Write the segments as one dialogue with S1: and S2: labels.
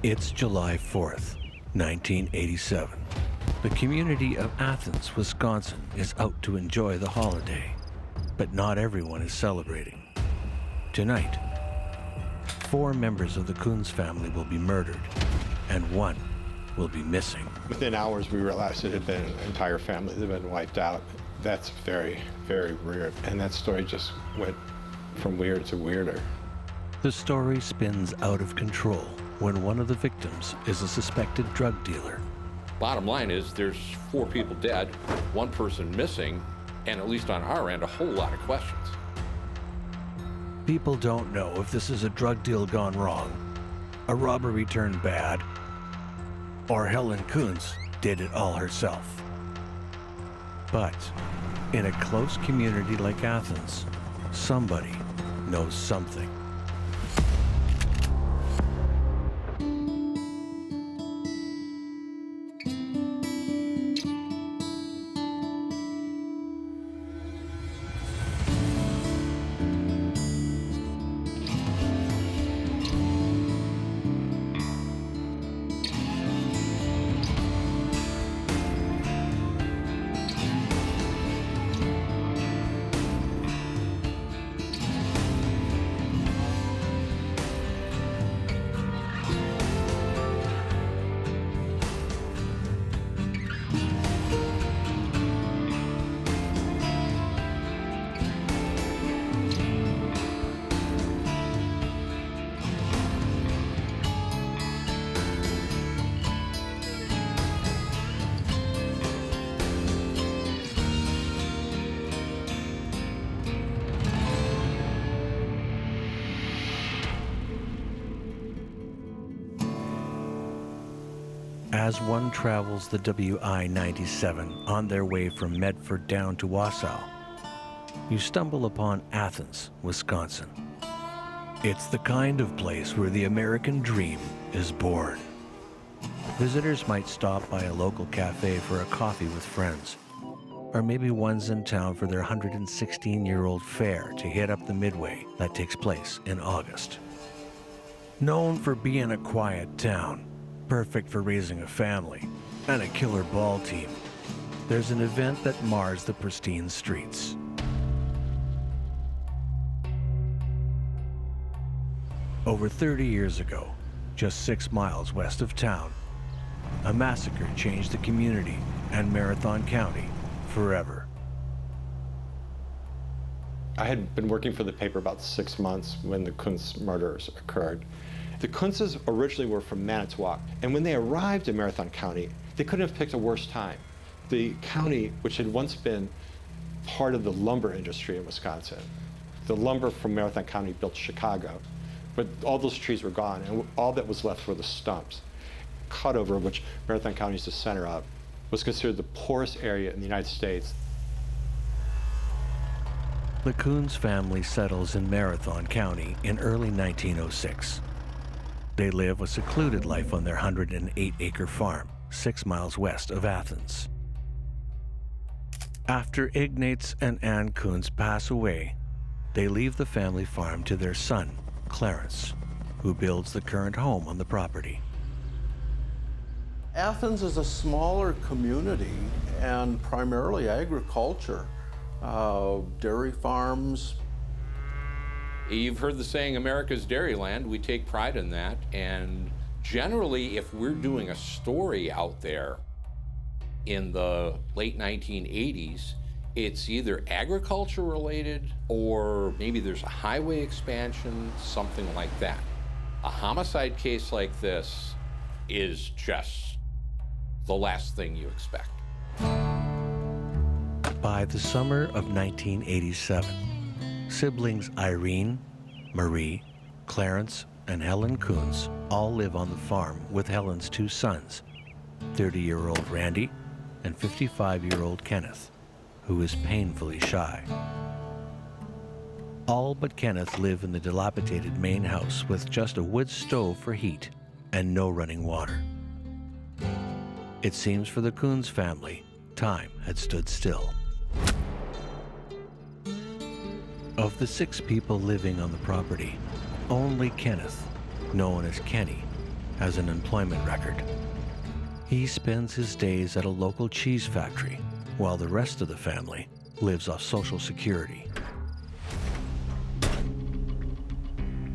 S1: It's July 4th, 1987. The community of Athens, Wisconsin is out to enjoy the holiday, but not everyone is celebrating. Tonight, 4 members of the Kunz family will be murdered, and 1 will be missing.
S2: Within hours, we realized it had been an entire family that had been wiped out. That's very, very weird, and that story just went from weird to weirder.
S1: The story spins out of control when one of the victims is a suspected drug dealer.
S3: Bottom line is there's 4 people dead, 1 person missing, and at least on our end, a whole lot of questions.
S1: People don't know if this is a drug deal gone wrong, a robbery turned bad, or Helen Kunz did it all herself. But in a close community like Athens, somebody knows something. As one travels the WI-97 on their way from Medford down to Wausau, you stumble upon Athens, Wisconsin. It's the kind of place where the American dream is born. Visitors might stop by a local cafe for a coffee with friends, or maybe one's in town for their 116-year-old fair to hit up the Midway that takes place in August. Known for being a quiet town, perfect for raising a family, and a killer ball team, there's an event that mars the pristine streets. Over 30 years ago, just 6 miles west of town, a massacre changed the community and Marathon County forever.
S2: I had been working for the paper about 6 months when the Kunz murders occurred. The Kunzes originally were from Manitowoc, and when they arrived in Marathon County, they couldn't have picked a worse time. The county, which had once been part of the lumber industry in Wisconsin, the lumber from Marathon County built Chicago, but all those trees were gone, and all that was left were the stumps. Cutover, which Marathon County is the center of, was considered the poorest area in the United States.
S1: The Kunz family settles in Marathon County in early 1906. They live a secluded life on their 108-acre farm, 6 miles west of Athens. After Ignaz and Ann Kunz pass away, they leave the family farm to their son, Clarence, who builds the current home on the property.
S4: Athens is a smaller community and primarily agriculture, dairy farms.
S3: You've heard the saying, America's Dairyland. We take pride in that. And generally, if we're doing a story out there in the late 1980s, it's either agriculture related or maybe there's a highway expansion, something like that. A homicide case like this is just the last thing you expect.
S1: By the summer of 1987, siblings Irene, Marie, Clarence, and Helen Kunz all live on the farm with Helen's 2 sons, 30-year-old Randy and 55-year-old Kenneth, who is painfully shy. All but Kenneth live in the dilapidated main house with just a wood stove for heat and no running water. It seems for the Kunz family, time had stood still. Of the 6 people living on the property, only Kenneth, known as Kenny, has an employment record. He spends his days at a local cheese factory, while the rest of the family lives off Social Security.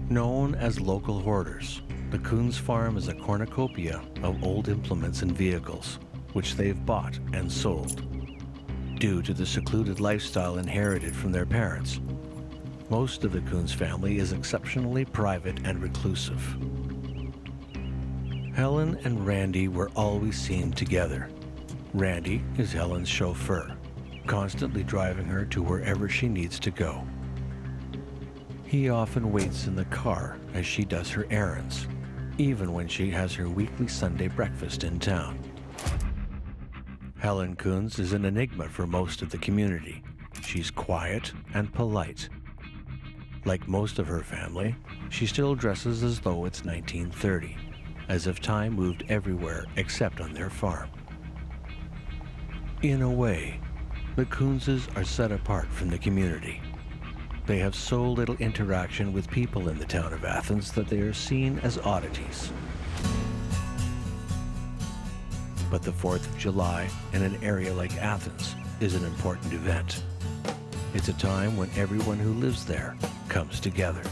S1: Known as local hoarders, the Kunz farm is a cornucopia of old implements and vehicles, which they've bought and sold. Due to the secluded lifestyle inherited from their parents, most of the Kunz family is exceptionally private and reclusive. Helen and Randy were always seen together. Randy is Helen's chauffeur, constantly driving her to wherever she needs to go. He often waits in the car as she does her errands, even when she has her weekly Sunday breakfast in town. Helen Kunz is an enigma for most of the community. She's quiet and polite. Like most of her family, she still dresses as though it's 1930, as if time moved everywhere except on their farm. In a way, the Kunzes are set apart from the community. They have so little interaction with people in the town of Athens that they are seen as oddities. But the 4th of July in an area like Athens is an important event. It's a time when everyone who lives there comes together.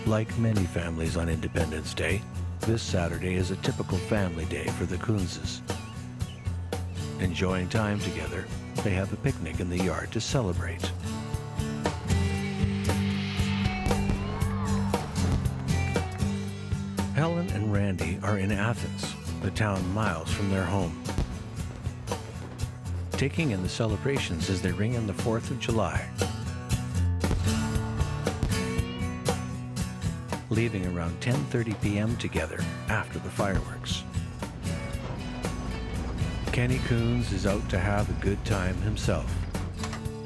S1: Like many families on Independence Day, this Saturday is a typical family day for the Kunzes. Enjoying time together, they have a picnic in the yard to celebrate. Helen and Randy are in Athens, the town miles from their home. Taking in the celebrations as they ring in the 4th of July. Leaving around 10:30 p.m. together after the fireworks. Kenneth Kunz is out to have a good time himself.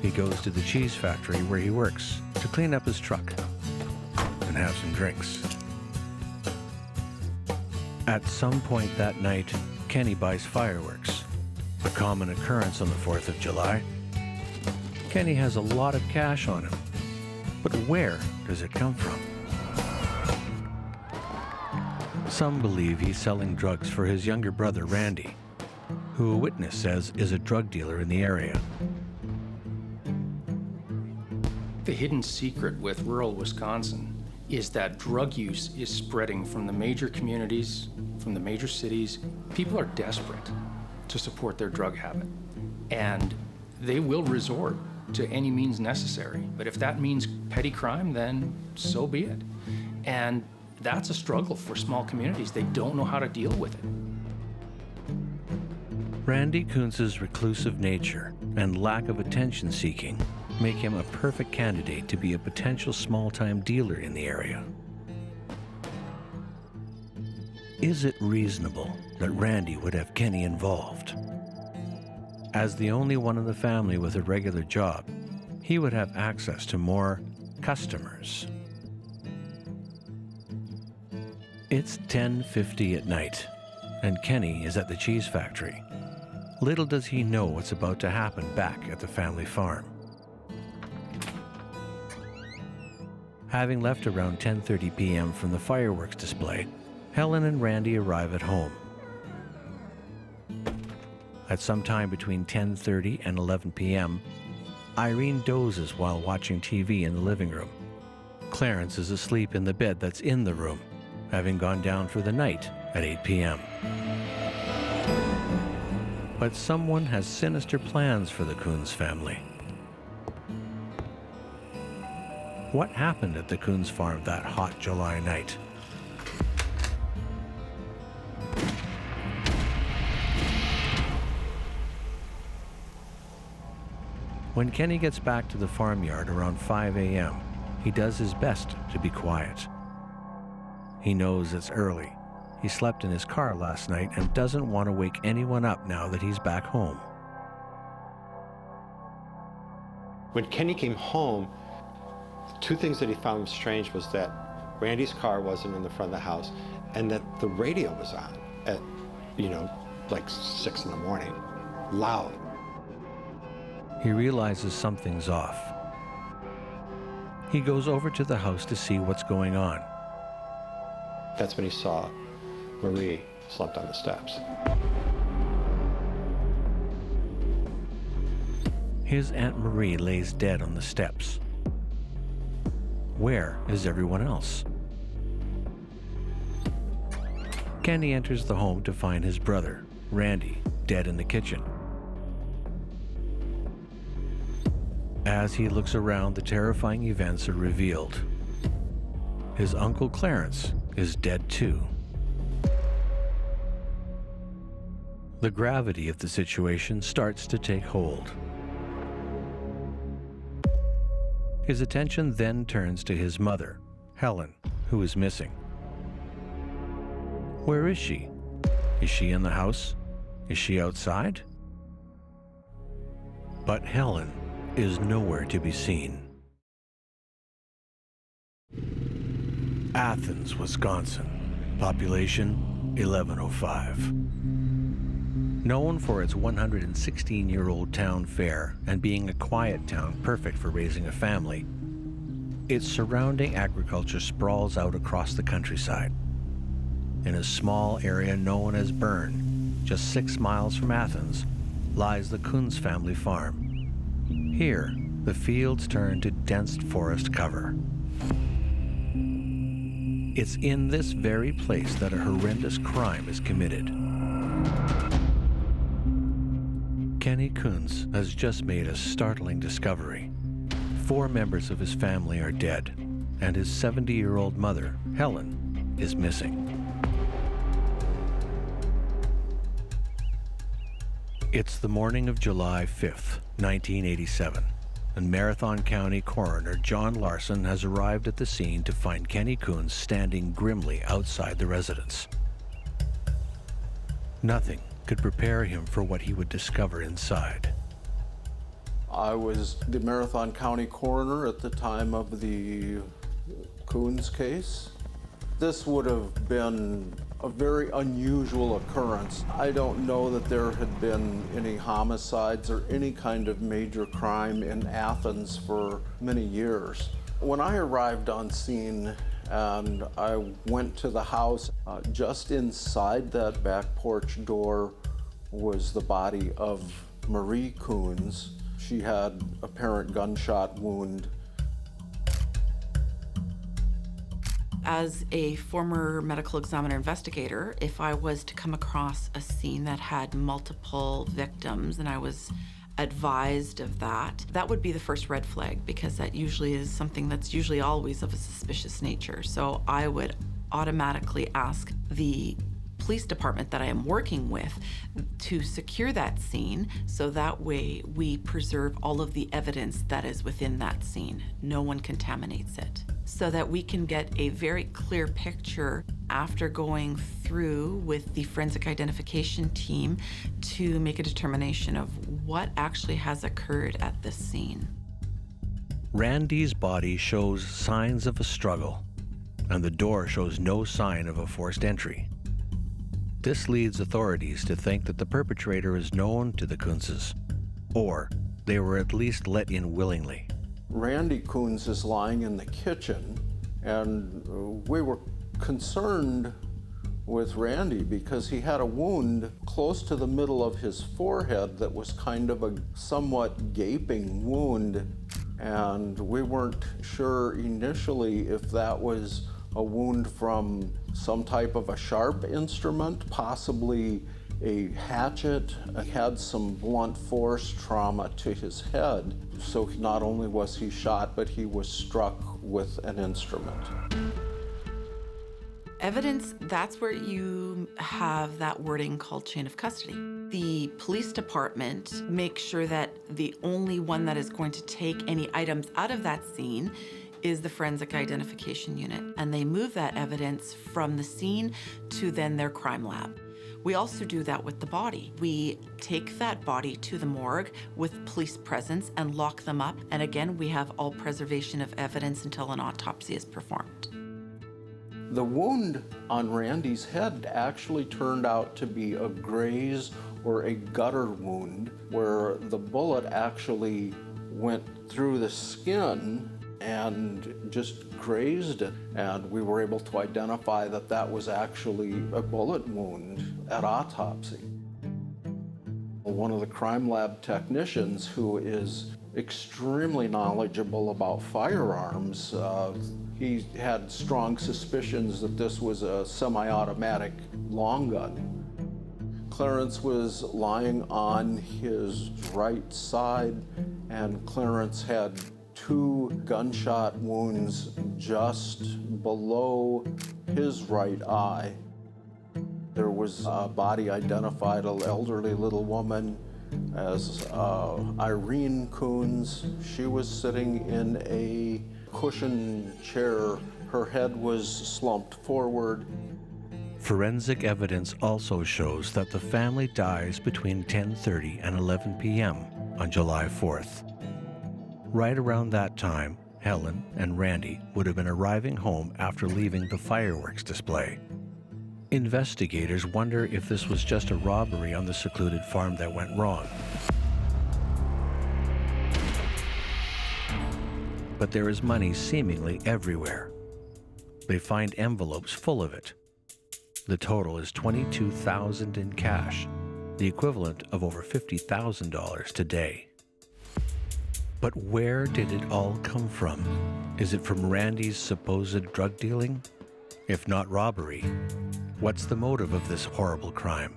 S1: He goes to the cheese factory where he works to clean up his truck and have some drinks. At some point that night, Kenny buys fireworks, a common occurrence on the 4th of July. Kenny has a lot of cash on him, but where does it come from? Some believe he's selling drugs for his younger brother, Randy, who a witness says is a drug dealer in the area.
S5: The hidden secret with rural Wisconsin is that drug use is spreading from the major communities, from the major cities. People are desperate to support their drug habit, and they will resort to any means necessary. But if that means petty crime, then so be it. And that's a struggle for small communities. They don't know how to deal with it.
S1: Randy Kunz's reclusive nature and lack of attention-seeking make him a perfect candidate to be a potential small-time dealer in the area. Is it reasonable that Randy would have Kenny involved? As the only one in the family with a regular job, he would have access to more customers. It's 10:50 at night, and Kenny is at the cheese factory. Little does he know what's about to happen back at the family farm. Having left around 10:30 p.m. from the fireworks display, Helen and Randy arrive at home. At some time between 10:30 and 11 p.m., Irene dozes while watching TV in the living room. Clarence is asleep in the bed that's in the room, having gone down for the night at 8 p.m. But someone has sinister plans for the Kunz family. What happened at the Kunz farm that hot July night? When Kenny gets back to the farmyard around 5 a.m., he does his best to be quiet. He knows it's early. He slept in his car last night and doesn't want to wake anyone up now that he's back home.
S2: When Kenny came home, two things that he found strange was that Randy's car wasn't in the front of the house and that the radio was on at, like 6 in the morning, loud.
S1: He realizes something's off. He goes over to the house to see what's going on.
S2: That's when he saw Marie slumped on the steps.
S1: His Aunt Marie lays dead on the steps. Where is everyone else? Kenny enters the home to find his brother, Randy, dead in the kitchen. As he looks around, the terrifying events are revealed. His uncle Clarence is dead too. The gravity of the situation starts to take hold. His attention then turns to his mother, Helen, who is missing. Where is she? Is she in the house? Is she outside? But Helen is nowhere to be seen. Athens, Wisconsin. Population 1105. Known for its 116-year-old town fair and being a quiet town perfect for raising a family, its surrounding agriculture sprawls out across the countryside. In a small area known as Bern, just 6 miles from Athens, lies the Kunz family farm. Here, the fields turn to dense forest cover. It's in this very place that a horrendous crime is committed. Kenneth Kunz has just made a startling discovery. 4 members of his family are dead, and his 70-year-old mother, Helen, is missing. It's the morning of July 5th, 1987, and Marathon County Coroner John Larson has arrived at the scene to find Kenneth Kunz standing grimly outside the residence. Nothing could prepare him for what he would discover inside.
S4: I was the Marathon County Coroner at the time of the Kunz case. This would have been a very unusual occurrence. I don't know that there had been any homicides or any kind of major crime in Athens for many years. When I arrived on scene and I went to the house, just inside that back porch door was the body of Marie Kunz. She had a apparent gunshot wound.
S6: As a former medical examiner investigator, if I was to come across a scene that had multiple victims and I was advised of that, that would be the first red flag, because that usually is something that's usually always of a suspicious nature. So I would automatically ask the police department that I am working with to secure that scene, so that way we preserve all of the evidence that is within that scene. No one contaminates it, so that we can get a very clear picture after going through with the forensic identification team to make a determination of what actually has occurred at this scene.
S1: Randy's body shows signs of a struggle, and the door shows no sign of a forced entry. This leads authorities to think that the perpetrator is known to the Kunzes, or they were at least let in willingly.
S4: Randy Kunz is lying in the kitchen, and we were concerned with Randy because he had a wound close to the middle of his forehead that was kind of a somewhat gaping wound, and we weren't sure initially if that was a wound from some type of a sharp instrument, possibly a hatchet. He had some blunt force trauma to his head, so not only was he shot, but he was struck with an instrument.
S6: Evidence, that's where you have that wording called chain of custody. The police department makes sure that the only one that is going to take any items out of that scene is the forensic identification unit, and they move that evidence from the scene to then their crime lab. We also do that with the body. We take that body to the morgue with police presence and lock them up, and again, we have all preservation of evidence until an autopsy is performed.
S4: The wound on Randy's head actually turned out to be a graze or a gutter wound, where the bullet actually went through the skin and just grazed it. And we were able to identify that that was actually a bullet wound at autopsy. One of the crime lab technicians, who is extremely knowledgeable about firearms, he had strong suspicions that this was a semi-automatic long gun. Clarence was lying on his right side, and Clarence had 2 gunshot wounds just below his right eye. There was a body identified, an elderly little woman, as Irene Kunz. She was sitting in a cushioned chair. Her head was slumped forward.
S1: Forensic evidence also shows that the family dies between 10:30 and 11 p.m. on July 4th. Right around that time, Helen and Randy would have been arriving home after leaving the fireworks display. Investigators wonder if this was just a robbery on the secluded farm that went wrong. But there is money seemingly everywhere. They find envelopes full of it. The total is $22,000 in cash, the equivalent of over $50,000 today. But where did it all come from? Is it from Randy's supposed drug dealing? If not robbery, what's the motive of this horrible crime?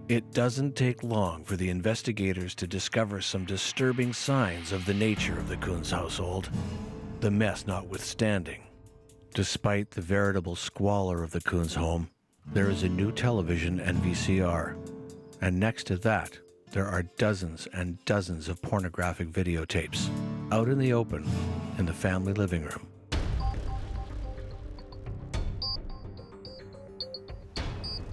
S1: It doesn't take long for the investigators to discover some disturbing signs of the nature of the Kunz household, the mess notwithstanding. Despite the veritable squalor of the Kunz home, there is a new television and VCR, and next to that, there are dozens and dozens of pornographic videotapes out in the open in the family living room.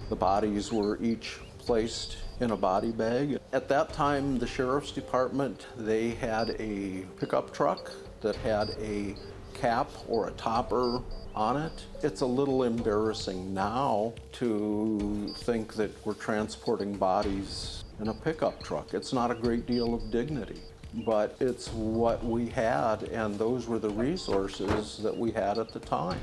S4: The bodies were each placed in a body bag. At that time, the sheriff's department, they had a pickup truck that had a cap or a topper on it. It's a little embarrassing now to think that we're transporting bodies in a pickup truck. It's not a great deal of dignity, but it's what we had, and those were the resources that we had at the time.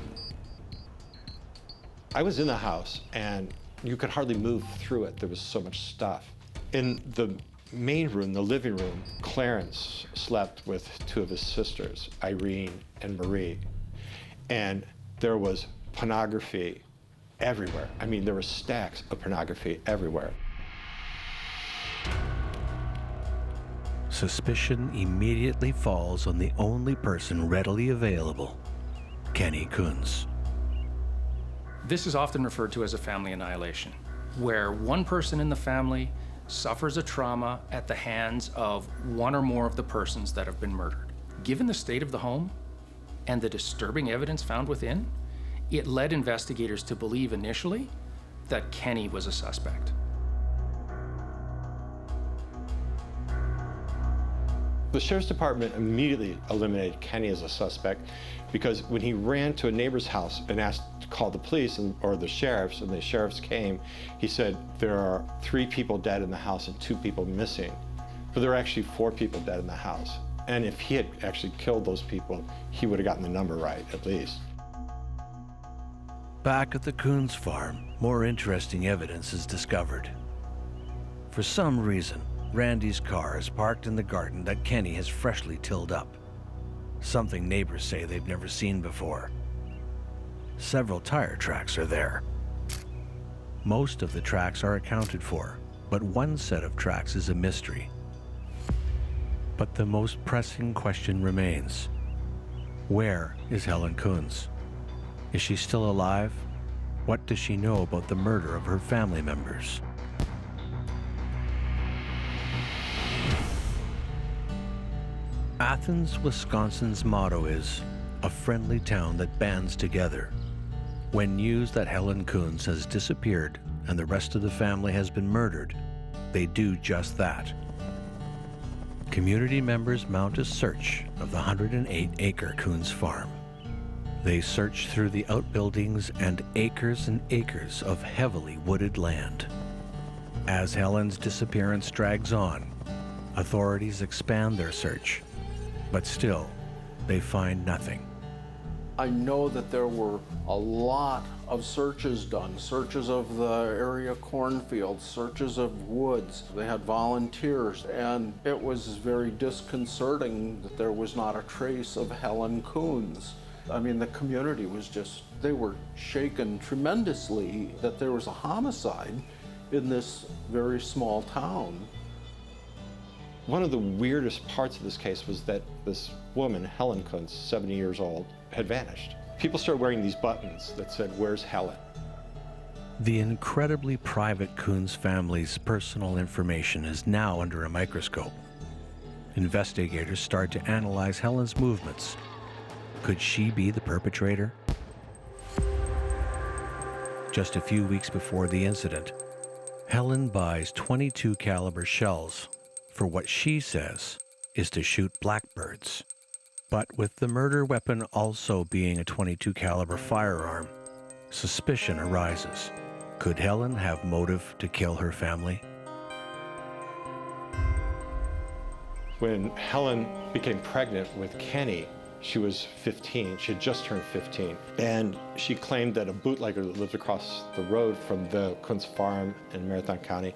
S2: I was in the house, and you could hardly move through it. There was so much stuff. In the main room, the living room, Clarence slept with 2 of his sisters, Irene and Marie. And there was pornography everywhere. I mean, there were stacks of pornography everywhere.
S1: Suspicion immediately falls on the only person readily available, Kenneth Kunz.
S5: This is often referred to as a family annihilation, where one person in the family suffers a trauma at the hands of one or more of the persons that have been murdered. Given the state of the home and the disturbing evidence found within, it led investigators to believe initially that Kenny was a suspect.
S2: The sheriff's department immediately eliminated Kenny as a suspect because when he ran to a neighbor's house and asked to call the police or the sheriffs, and the sheriffs came, he said there are 3 people dead in the house and 2 people missing. But there are actually 4 people dead in the house. And if he had actually killed those people, he would have gotten the number right, at least.
S1: Back at the Kunz farm, more interesting evidence is discovered. For some reason, Randy's car is parked in the garden that Kenny has freshly tilled up. Something neighbors say they've never seen before. Several tire tracks are there. Most of the tracks are accounted for, but one set of tracks is a mystery. But the most pressing question remains. Where is Helen Kunz? Is she still alive? What does she know about the murder of her family members? Athens, Wisconsin's motto is, a friendly town that bands together. When news that Helen Kunz has disappeared and the rest of the family has been murdered, they do just that. Community members mount a search of the 108-acre Kunz farm. They search through the outbuildings and acres of heavily wooded land. As Helen's disappearance drags on, authorities expand their search. But still, they find nothing.
S4: I know that there were a lot of searches done, searches of the area cornfields, searches of woods. They had volunteers, and it was very disconcerting that there was not a trace of Helen Kunz. I mean, the community was just, they were shaken tremendously that there was a homicide in this very small town.
S2: One of the weirdest parts of this case was that this woman, Helen Kunz, 70 years old, had vanished. People started wearing these buttons that said, "Where's Helen?"
S1: The incredibly private Kunz family's personal information is now under a microscope. Investigators start to analyze Helen's movements. Could she be the perpetrator? Just a few weeks before the incident, Helen buys .22 caliber shells for what she says is to shoot blackbirds. But with the murder weapon also being a .22 caliber firearm, suspicion arises. Could Helen have motive to kill her family?
S2: When Helen became pregnant with Kenny, she was 15. She had just turned 15. And she claimed that a bootlegger that lived across the road from the Kunz farm in Marathon County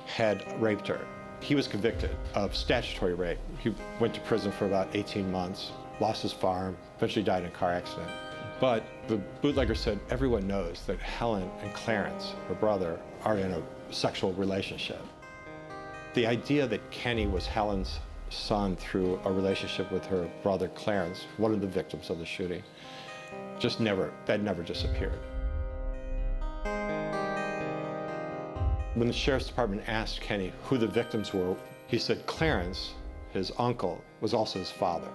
S2: had raped her. He was convicted of statutory rape. He went to prison for about 18 months, lost his farm, eventually died in a car accident. But the bootlegger said, everyone knows that Helen and Clarence, her brother, are in a sexual relationship. The idea that Kenny was Helen's son through a relationship with her brother Clarence, one of the victims of the shooting, that never disappeared. When the sheriff's department asked Kenny who the victims were, he said Clarence, his uncle, was also his father.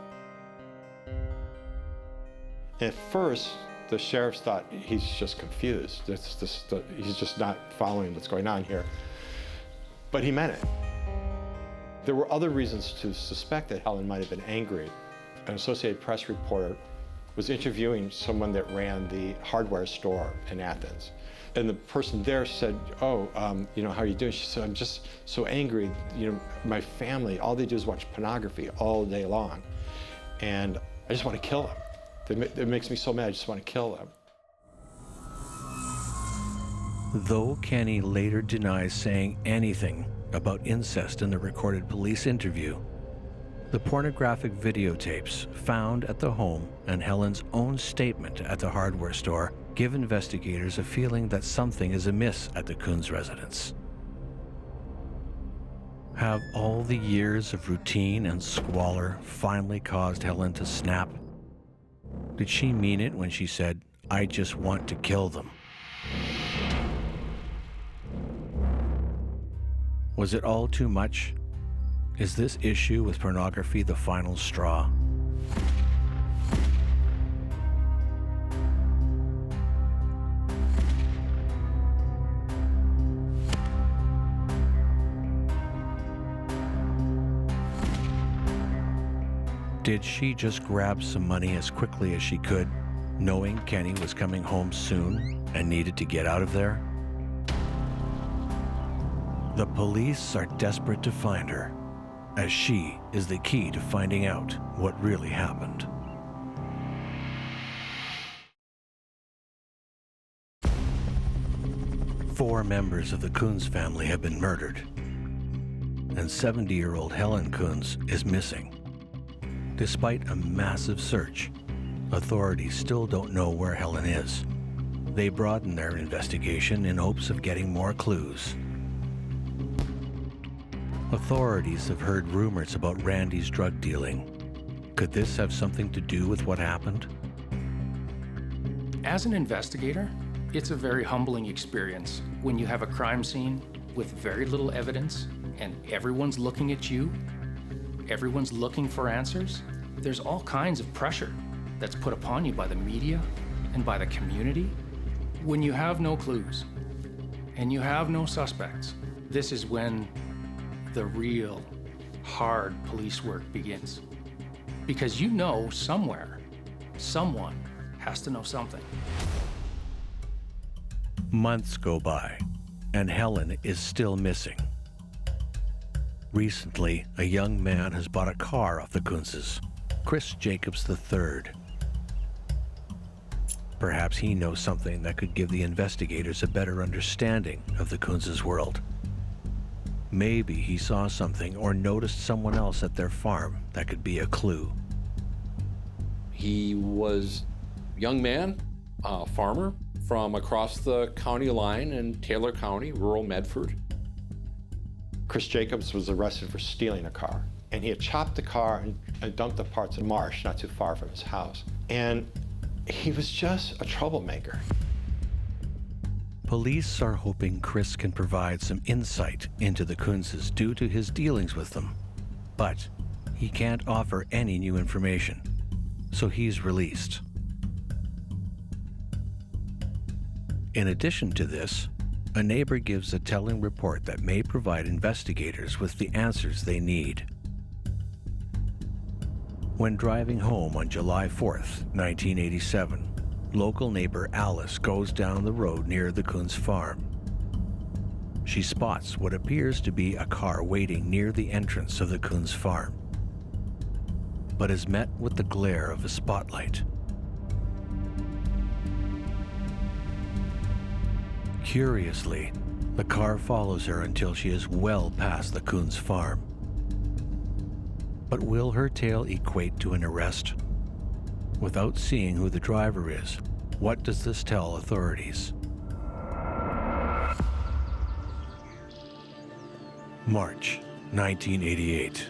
S2: And at first, the sheriffs thought he's just confused. He's just not following what's going on here. But he meant it. There were other reasons to suspect that Helen might have been angry. An Associated Press reporter was interviewing someone that ran the hardware store in Athens. And the person there said, how are you doing? She said, I'm just so angry. My family, all they do is watch pornography all day long. And I just want to kill them. It makes me so mad, I just want to kill them.
S1: Though Kenny later denies saying anything about incest in the recorded police interview, the pornographic videotapes found at the home and Helen's own statement at the hardware store give investigators a feeling that something is amiss at the Kunz residence. Have all the years of routine and squalor finally caused Helen to snap? Did she mean it when she said, "I just want to kill them"? Was it all too much? Is this issue with pornography the final straw? Did she just grab some money as quickly as she could, knowing Kenny was coming home soon and needed to get out of there? The police are desperate to find her, as she is the key to finding out what really happened. Four members of the Kunz family have been murdered, and 70-year-old Helen Kunz is missing. Despite a massive search, authorities still don't know where Helen is. They broaden their investigation in hopes of getting more clues. Authorities have heard rumors about Randy's drug dealing. Could this have something to do with what happened?
S5: As an investigator, it's a very humbling experience when you have a crime scene with very little evidence and everyone's looking at you, everyone's looking for answers. There's all kinds of pressure that's put upon you by the media and by the community. When you have no clues and you have no suspects, this is when the real hard police work begins. Because you know somewhere, someone has to know something.
S1: Months go by, and Helen is still missing. Recently, a young man has bought a car off the Kunzes. Chris Jacobs III. Perhaps he knows something that could give the investigators a better understanding of the Kunz's world. Maybe he saw something or noticed someone else at their farm that could be a clue.
S3: He was a young man, a farmer from across the county line in Taylor County, rural Medford.
S2: Chris Jacobs was arrested for stealing a car, and he had chopped the car and dumped the parts in a marsh not too far from his house. And he was just a troublemaker.
S1: Police are hoping Chris can provide some insight into the Kunzes due to his dealings with them, but he can't offer any new information, so he's released. In addition to this, a neighbor gives a telling report that may provide investigators with the answers they need. When driving home on July 4th, 1987, local neighbor Alice goes down the road near the Kunz farm. She spots what appears to be a car waiting near the entrance of the Kunz farm, but is met with the glare of a spotlight. Curiously, the car follows her until she is well past the Kunz farm. But will her tale equate to an arrest? Without seeing who the driver is, what does this tell authorities? March 1988.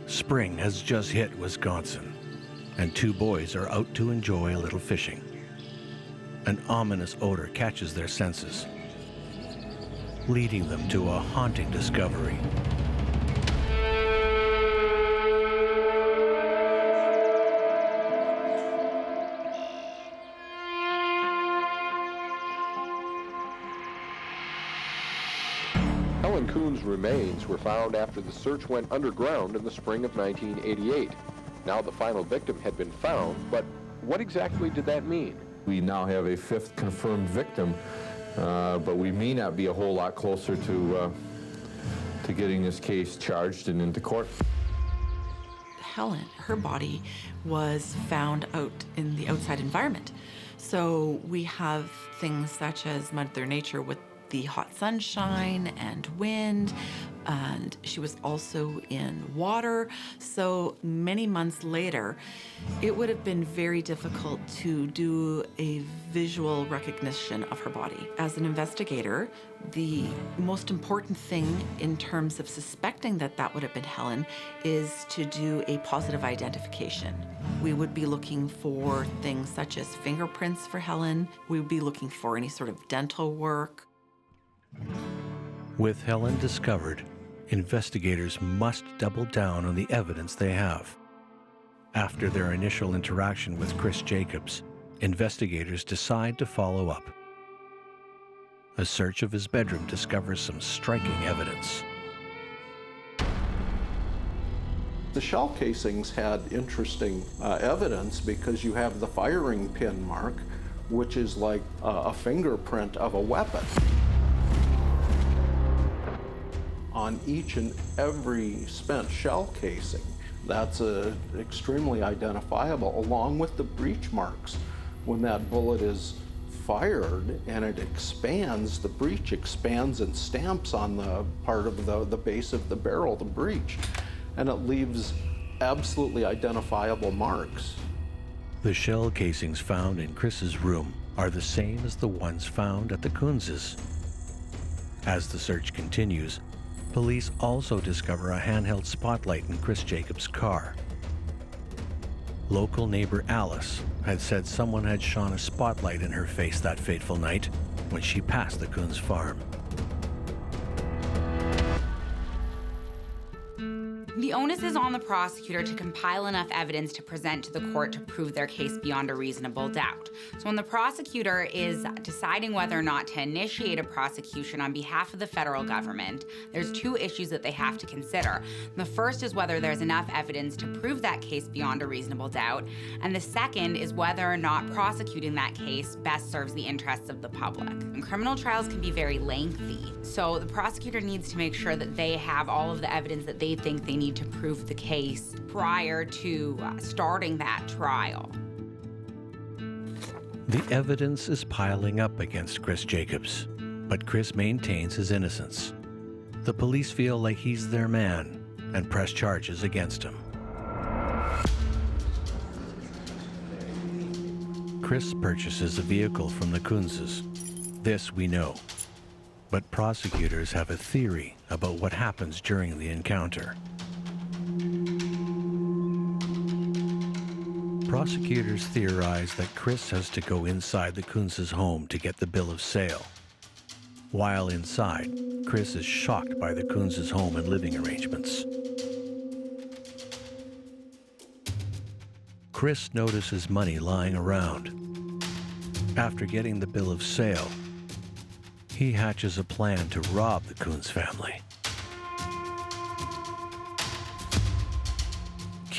S1: Spring has just hit Wisconsin, and two boys are out to enjoy a little fishing. An ominous odor catches their senses, leading them to a haunting discovery.
S7: Helen Kunz's remains were found after the search went underground in the spring of 1988. Now the final victim had been found, but what exactly did that mean?
S8: We now have a fifth confirmed victim, but we may not be a whole lot closer to getting this case charged and into court.
S6: Helen, her body was found out in the outside environment. So we have things such as Mother Nature with the hot sunshine and wind, and she was also in water. So many months later, it would have been very difficult to do a visual recognition of her body. As an investigator, the most important thing in terms of suspecting that that would have been Helen is to do a positive identification. We would be looking for things such as fingerprints for Helen. We would be looking for any sort of dental work.
S1: With Helen discovered, investigators must double down on the evidence they have. After their initial interaction with Chris Jacobs, investigators decide to follow up. A search of his bedroom discovers some striking evidence.
S4: The shell casings had interesting evidence because you have the firing pin mark, which is like a fingerprint of a weapon. On each and every spent shell casing, that's extremely identifiable, along with the breech marks. When that bullet is fired and it expands, the breech expands and stamps on the part of the base of the barrel, the breech, and it leaves absolutely identifiable marks.
S1: The shell casings found in Chris's room are the same as the ones found at the Kunz's. As the search continues, police also discover a handheld spotlight in Chris Jacobs' car. Local neighbor Alice had said someone had shone a spotlight in her face that fateful night when she passed the Kunz farm.
S9: The onus is on the prosecutor to compile enough evidence to present to the court to prove their case beyond a reasonable doubt. So when the prosecutor is deciding whether or not to initiate a prosecution on behalf of the federal government, there's two issues that they have to consider. The first is whether there's enough evidence to prove that case beyond a reasonable doubt, and the second is whether or not prosecuting that case best serves the interests of the public. And criminal trials can be very lengthy, so the prosecutor needs to make sure that they have all of the evidence that they think they need to prove prove the case prior to starting that trial.
S1: The evidence is piling up against Chris Jacobs, but Chris maintains his innocence. The police feel like he's their man and press charges against him. Chris purchases a vehicle from the Kunzes. This we know. But prosecutors have a theory about what happens during the encounter. Prosecutors theorize that Chris has to go inside the Kunzes' home to get the bill of sale. While inside, Chris is shocked by the Kunzes' home and living arrangements. Chris notices money lying around. After getting the bill of sale, he hatches a plan to rob the Kunz family.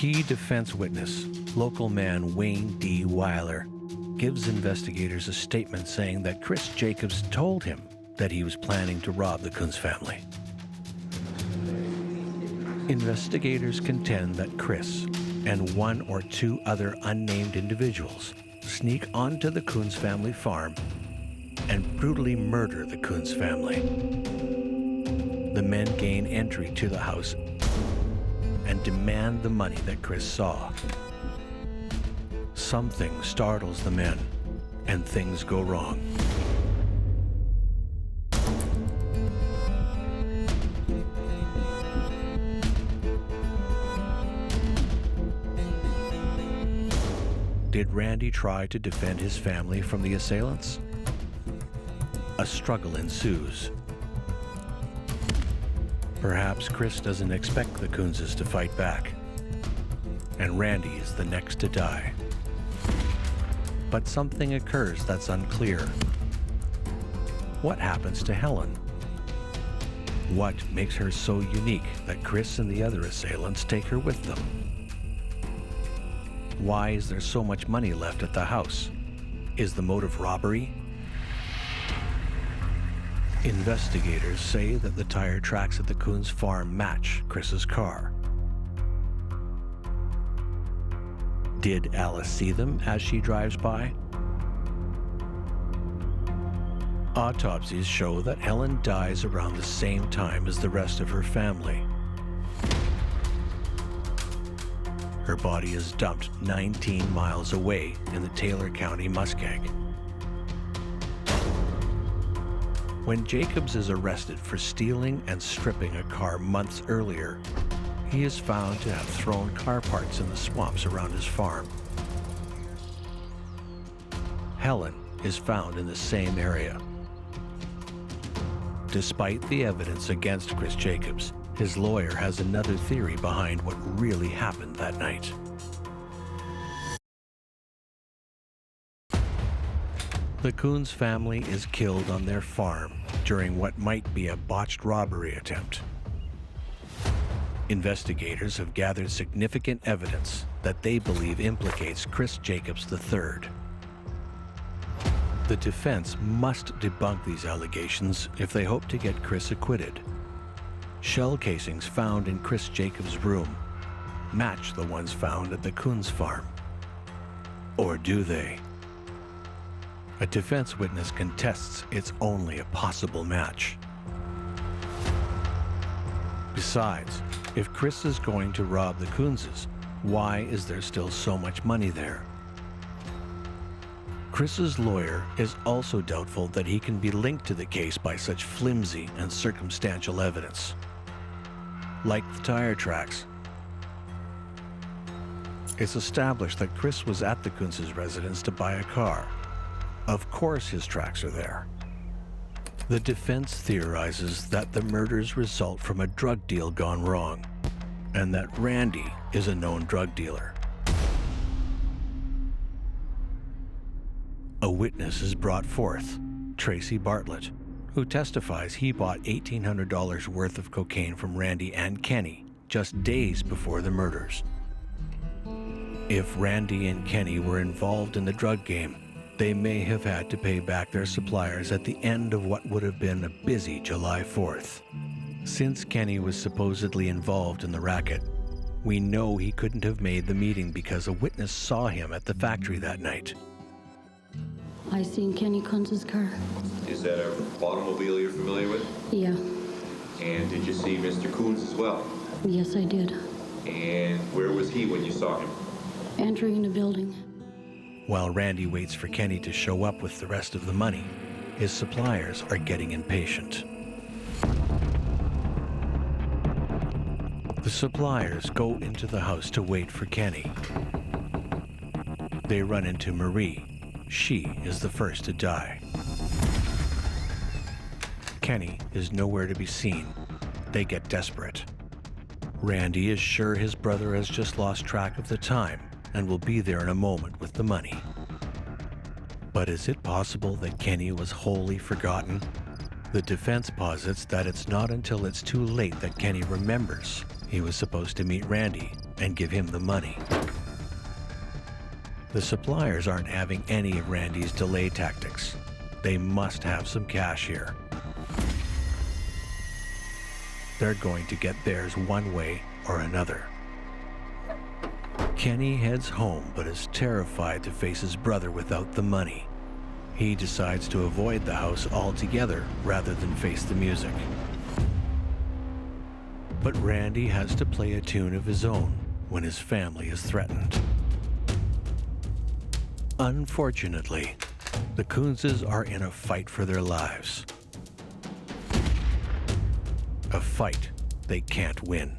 S1: Key defense witness, local man Wayne D. Weiler, gives investigators a statement saying that Chris Jacobs told him that he was planning to rob the Kunz family. Investigators contend that Chris and one or two other unnamed individuals sneak onto the Kunz family farm and brutally murder the Kunz family. The men gain entry to the house and demand the money that Chris saw. Something startles the men, and things go wrong. Did Randy try to defend his family from the assailants? A struggle ensues. Perhaps Chris doesn't expect the Kunzes to fight back, and Randy is the next to die. But something occurs that's unclear. What happens to Helen? What makes her so unique that Chris and the other assailants take her with them? Why is there so much money left at the house? Is the motive robbery? Investigators say that the tire tracks at the Kunz farm match Chris's car. Did Alice see them as she drives by? Autopsies show that Helen dies around the same time as the rest of her family. Her body is dumped 19 miles away in the Taylor County muskeg. When Jacobs is arrested for stealing and stripping a car months earlier, he is found to have thrown car parts in the swamps around his farm. Helen is found in the same area. Despite the evidence against Chris Jacobs, his lawyer has another theory behind what really happened that night. The Kunz family is killed on their farm during what might be a botched robbery attempt. Investigators have gathered significant evidence that they believe implicates Chris Jacobs III. The defense must debunk these allegations if they hope to get Chris acquitted. Shell casings found in Chris Jacobs' room match the ones found at the Kunz farm. Or do they? A defense witness contests it's only a possible match. Besides, if Chris is going to rob the Kunzes, why is there still so much money there? Chris's lawyer is also doubtful that he can be linked to the case by such flimsy and circumstantial evidence. Like the tire tracks, it's established that Chris was at the Kunz's residence to buy a car. Of course his tracks are there. The defense theorizes that the murders result from a drug deal gone wrong, and that Randy is a known drug dealer. A witness is brought forth, Tracy Bartlett, who testifies he bought $1,800 worth of cocaine from Randy and Kenny just days before the murders. If Randy and Kenny were involved in the drug game, they may have had to pay back their suppliers at the end of what would have been a busy July 4th. Since Kenny was supposedly involved in the racket, We know he couldn't have made the meeting because a witness saw him at the factory that night.
S10: I seen Kenny Kunz's car.
S11: Is that an automobile you're familiar with?
S10: Yeah.
S11: And did you see Mr. Kunz as well?
S10: Yes, I did.
S11: And where was he when you saw him?
S10: Entering the building.
S1: While Randy waits for Kenny to show up with the rest of the money, his suppliers are getting impatient. The suppliers go into the house to wait for Kenny. They run into Marie. She is the first to die. Kenny is nowhere to be seen. They get desperate. Randy is sure his brother has just lost track of the time and will be there in a moment with the money. But is it possible that Kenny was wholly forgotten? The defense posits that it's not until it's too late that Kenny remembers he was supposed to meet Randy and give him the money. The suppliers aren't having any of Randy's delay tactics. They must have some cash here. They're going to get theirs one way or another. Kenny heads home but is terrified to face his brother without the money. He decides to avoid the house altogether rather than face the music. But Randy has to play a tune of his own when his family is threatened. Unfortunately, the Kunzes are in a fight for their lives. A fight they can't win.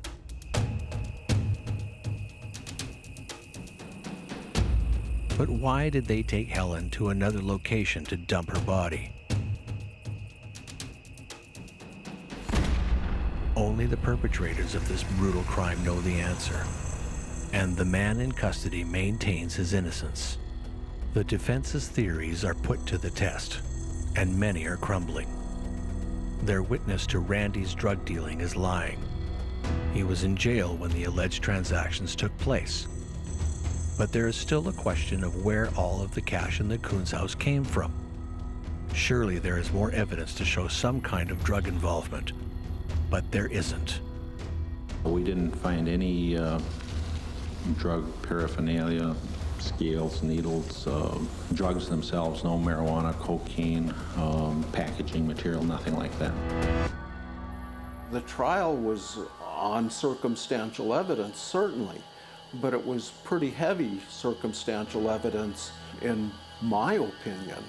S1: But why did they take Helen to another location to dump her body? Only the perpetrators of this brutal crime know the answer, and the man in custody maintains his innocence. The defense's theories are put to the test, and many are crumbling. Their witness to Randy's drug dealing is lying. He was in jail when the alleged transactions took place. But there is still a question of where all of the cash in the Kunz house came from. Surely there is more evidence to show some kind of drug involvement, but there isn't.
S12: We didn't find any drug paraphernalia, scales, needles, drugs themselves, no marijuana, cocaine, packaging material, nothing like that.
S4: The trial was on circumstantial evidence, certainly, but it was pretty heavy circumstantial evidence, in my opinion.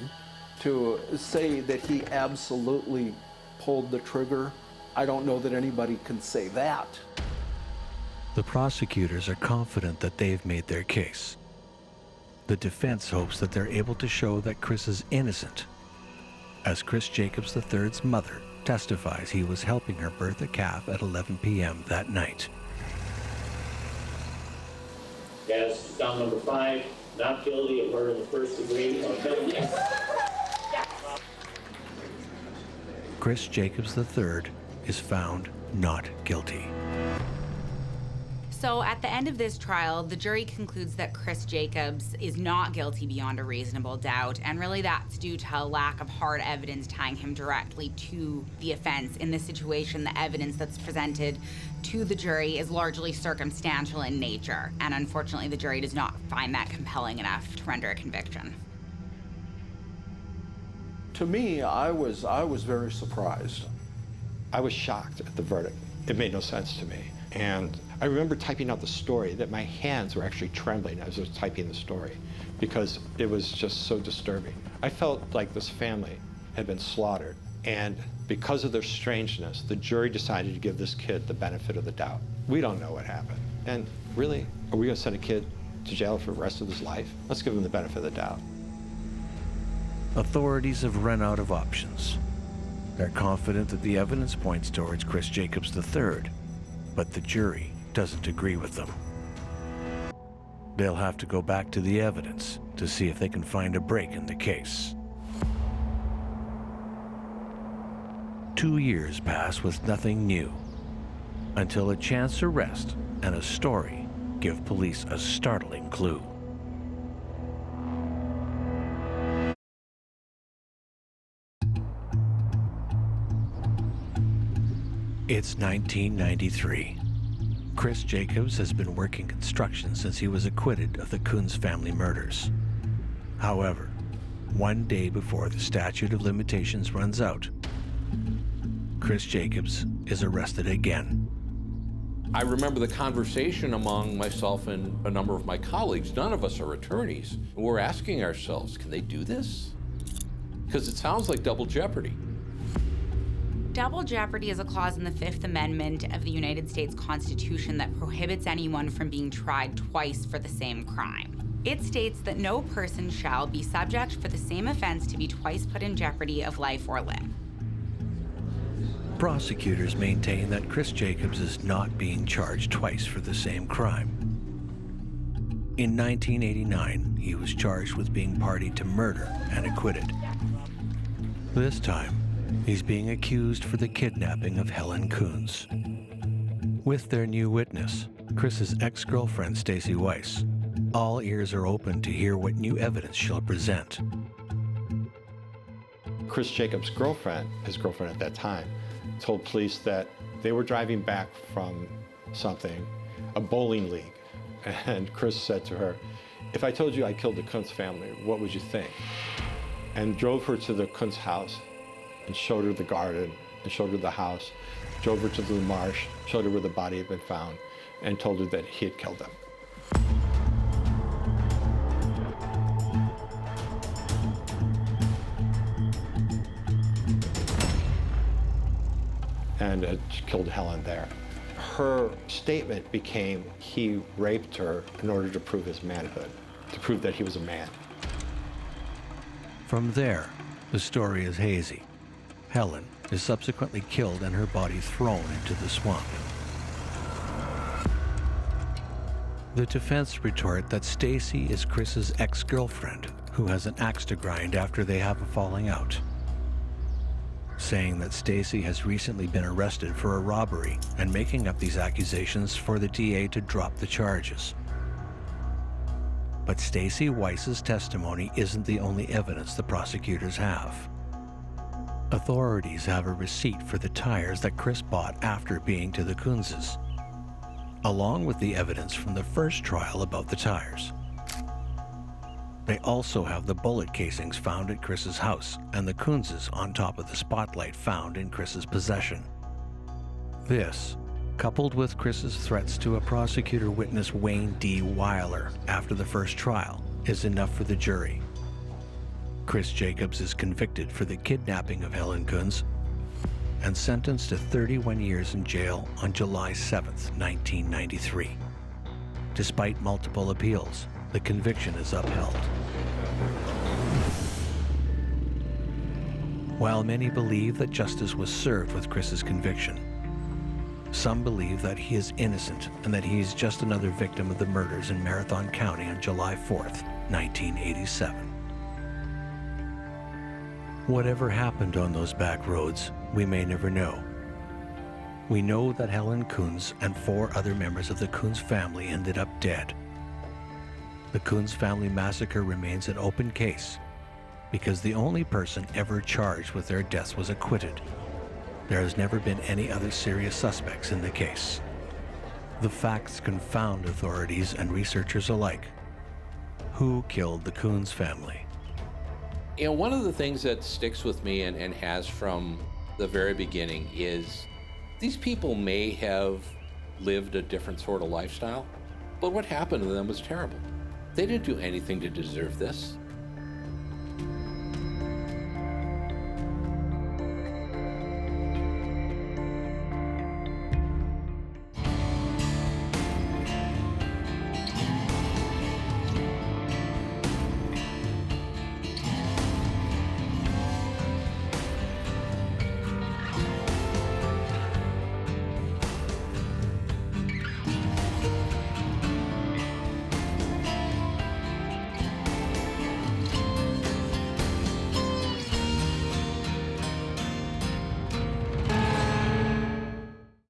S4: To say that he absolutely pulled the trigger, I don't know that anybody can say that.
S1: The prosecutors are confident that they've made their case. The defense hopes that they're able to show that Chris is innocent, as Chris Jacobs III's mother testifies he was helping her birth a calf at 11 p.m. that night.
S13: As count number 5, not guilty of murder in the first degree or felony.
S1: Chris Jacobs III is found not guilty.
S9: So at the end of this trial, the jury concludes that Chris Jacobs is not guilty beyond a reasonable doubt, and really that's due to a lack of hard evidence tying him directly to the offense. In this situation, the evidence that's presented to the jury is largely circumstantial in nature, and unfortunately the jury does not find that compelling enough to render a conviction.
S4: To me, I was very surprised.
S2: I was shocked at the verdict. It made no sense to me. And I remember typing out the story that my hands were actually trembling as I was typing the story because it was just so disturbing. I felt like this family had been slaughtered, and because of their strangeness, the jury decided to give this kid the benefit of the doubt. We don't know what happened. And really, are we gonna send a kid to jail for the rest of his life? Let's give him the benefit of the doubt.
S1: Authorities have run out of options. They're confident that the evidence points towards Chris Jacobs III, but the jury doesn't agree with them. They'll have to go back to the evidence to see if they can find a break in the case. 2 years pass with nothing new, until a chance arrest and a story give police a startling clue. It's 1993. Chris Jacobs has been working construction since he was acquitted of the Kunz family murders. However, one day before the statute of limitations runs out, Chris Jacobs is arrested again.
S3: I remember the conversation among myself and a number of my colleagues. None of us are attorneys. We're asking ourselves, can they do this? Because it sounds like double jeopardy.
S9: Double jeopardy is a clause in the Fifth Amendment of the United States Constitution that prohibits anyone from being tried twice for the same crime. It states that no person shall be subject for the same offense to be twice put in jeopardy of life or limb.
S1: Prosecutors maintain that Chris Jacobs is not being charged twice for the same crime. In 1989, he was charged with being party to murder and acquitted. This time, he's being accused for the kidnapping of Helen Kunz. With their new witness, Chris's ex-girlfriend Stacy Weiss, all ears are open to hear what new evidence she'll present.
S2: Chris Jacobs' girlfriend, his girlfriend at that time, told police that they were driving back from something, a bowling league. And Chris said to her, "If I told you I killed the Kunz family, what would you think?" And drove her to the Kunz house and showed her the garden and showed her the house, drove her to the marsh, showed her where the body had been found, and told her that he had killed them. And had killed Helen there. Her statement became he raped her in order to prove his manhood, to prove that he was a man.
S1: From there, the story is hazy. Helen is subsequently killed and her body thrown into the swamp. The defense retort that Stacy is Chris's ex-girlfriend who has an axe to grind after they have a falling out, saying that Stacy has recently been arrested for a robbery and making up these accusations for the DA to drop the charges. But Stacy Weiss's testimony isn't the only evidence the prosecutors have. Authorities have a receipt for the tires that Chris bought after being to the Kunzes, along with the evidence from the first trial about the tires. They also have the bullet casings found at Chris's house and the Kunzes on top of the spotlight found in Chris's possession. This, coupled with Chris's threats to a prosecutor witness Wayne D. Weiler after the first trial, is enough for the jury. Chris Jacobs is convicted for the kidnapping of Helen Kunz and sentenced to 31 years in jail on July 7th, 1993. Despite multiple appeals, the conviction is upheld. While many believe that justice was served with Chris's conviction, some believe that he is innocent and that he is just another victim of the murders in Marathon County on July 4th, 1987. Whatever happened on those back roads, we may never know. We know that Helen Kunz and 4 other members of the Kunz family ended up dead. The Kunz family massacre remains an open case because the only person ever charged with their deaths was acquitted. There has never been any other serious suspects in the case. The facts confound authorities and researchers alike. Who killed the Kunz family?
S3: You know, one of the things that sticks with me and has from the very beginning is these people may have lived a different sort of lifestyle, but what happened to them was terrible. They didn't do anything to deserve this.